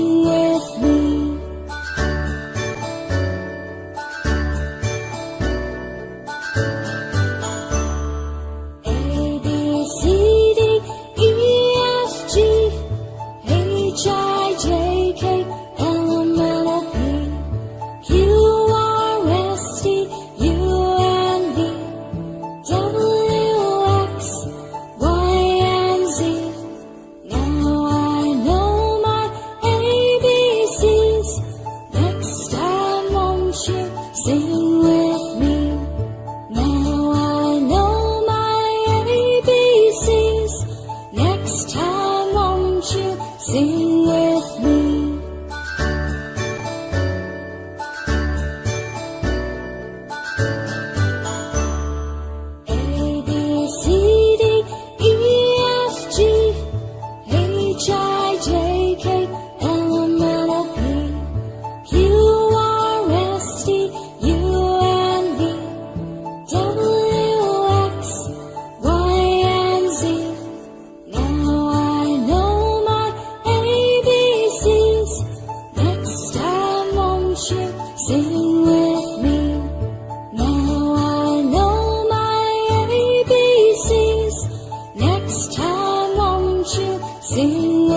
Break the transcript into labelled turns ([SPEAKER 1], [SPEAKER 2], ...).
[SPEAKER 1] Sing with me. A, B, C, D, E, F, G, H, I, J, K, L, M, N, O, P, Q, R, S, T, U, and V, W, X, Y, and Z. Now I know my ABCs. Next time, won't you sing with me? Now I know my ABCs. Next time, won't you sing with me? A, B, C, D, E, F, G, H, I, J, K, L, M, N, O, P, Q, R, S, T, U, and V, W, X, Y, and Z. Now I know my ABCs. Next time, won't you sing with me? Now I know my ABCs. Next time, won't you sing